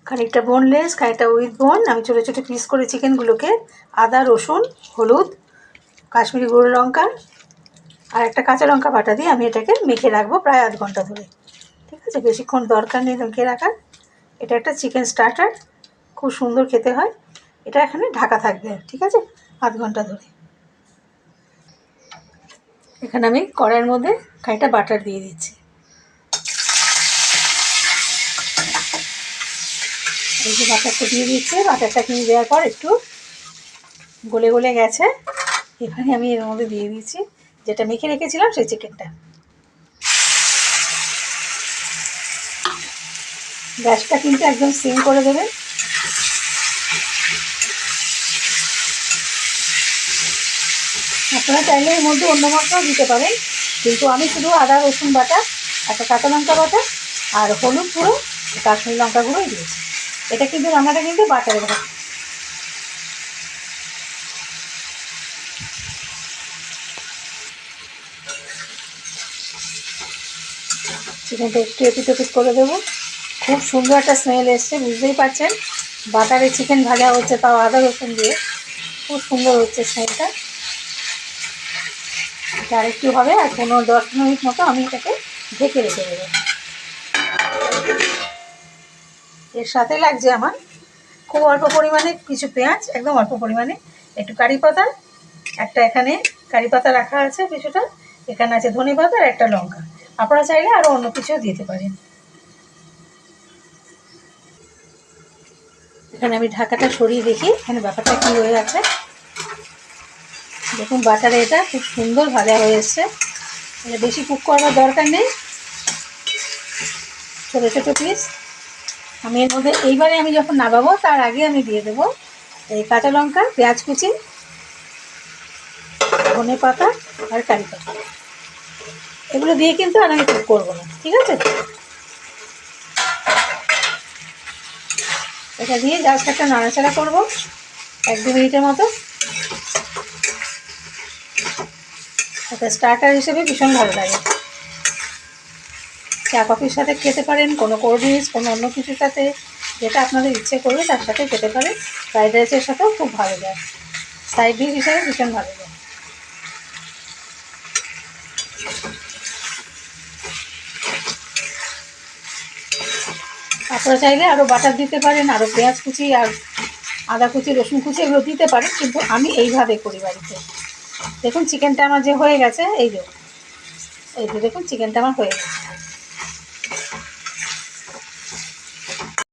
খানিকটা বোনলেস, খানিকটা উইথ বোন আমি ছোটো ছোটো পিস করে চিকেনগুলোকে আদা, রসুন, হলুদ, কাশ্মীরি গুঁড়ো লঙ্কা আর একটা কাঁচা লঙ্কা বাটা দিয়ে আমি এটাকে মেখে রাখবো প্রায় আধ ঘন্টা ধরে। ঠিক আছে, বেশিক্ষণ দরকার নেই মেখে রাখার। এটা একটা চিকেন স্টার্টার, খুব সুন্দর খেতে হয়। এটা এখানে ঢাকা থাকবে, ঠিক আছে, আধ ঘন্টা ধরে। এখানে আমি কড়াইয়ের মধ্যে খানিকটা বাটার দিয়ে দিচ্ছি। এই যে বাটারটা দিয়ে দিচ্ছি, বাটারটা কিনে দেওয়ার পর একটু গলে গলে গেছে। এখানে আমি এর মধ্যে দিয়ে দিচ্ছি যেটা মেখে রেখেছিলাম সেই চিকেনটা। গ্যাসটা কিন্তু একদম সিম করে দেবেন। আপনারা চাইলে এর মধ্যে অন্য মশলাও দিতে পারেন, কিন্তু আমি শুধু আদা রসুন বাটা, একটা কাঁচা লঙ্কা বাটা আর হলুদ গুঁড়ো, কাশ্মীরি লঙ্কা গুঁড়োই দিয়েছি। এটা কিন্তু রান্নাটা কিন্তু বাটারে ভাত। চিকেনটা একটু এপিট ওপিট করে দেবো। খুব সুন্দর একটা স্মেল এসছে, বুঝতেই পারছেন। বাটারে চিকেন ভাজা হচ্ছে, তাও আদা রসুন দিয়ে, খুব সুন্দর হচ্ছে স্মেলটা। এটা আর একটু হবে, আর 15-10 মিনিট মতো আমি এটাকে ঢেকে রেখে দেবো। এর সাথে লাগছে আমার খুব অল্প পরিমাণে কিছু পেঁয়াজ, একদম অল্প পরিমাণে, একটু কারি পাতা, একটা এখানে কারি পাতা রাখা আছে কিছুটা, এখানে আছে ধনে পাতা আর একটা লঙ্কা। আপনারা চাইলে আরও অন্য কিছুও দিতে পারেন। এখানে আমি ঢাকাটা সরিয়ে দেখি এখানে ব্যাপারটা কী হয়ে আছে। দেখুন বাটারে এটা খুব সুন্দর ভাজা হয়ে এসছে। এটা বেশি কুক করার দরকার নেই, ছোটো ছোটো পিস। আমি এর মধ্যে এইবারে আমি যখন নামাবো তার আগে আমি দিয়ে দেবো এই কাঁচা লঙ্কা, পেঁয়াজ কুচি, ধনে পাতা আর কারি পাতা। এগুলো দিয়ে কিন্তু আর আমি কুক করবো না, ঠিক আছে। এটা দিয়ে জাস্ট একটা নাড়াচাড়া করবো 1-2 মিনিটের মতো। এটা স্টার্টার হিসেবে ভীষণ ভালো লাগে। চা কফির সাথে খেতে পারেন, কোনো কোল্ড ড্রিঙ্কস, কোনো অন্য কিছুর সাথে, যেটা আপনাদের ইচ্ছে করবে তার সাথে খেতে পারেন। ফ্রাইড রাইসের সাথেও খুব ভালো যায়, সাইড ডিশ হিসাবে ভীষণ ভালো যায়। আপনারা চাইলে আরও বাটার দিতে পারেন, আরও পেঁয়াজ কুচি আর আদা কুচি, রসুন কুচি এগুলো দিতে পারেন, কিন্তু আমি এইভাবে করি বাড়িতে। দেখুন চিকেনটা আমার যে হয়ে গেছে, এই যে দেখুন চিকেনটা আমার হয়ে গেছে।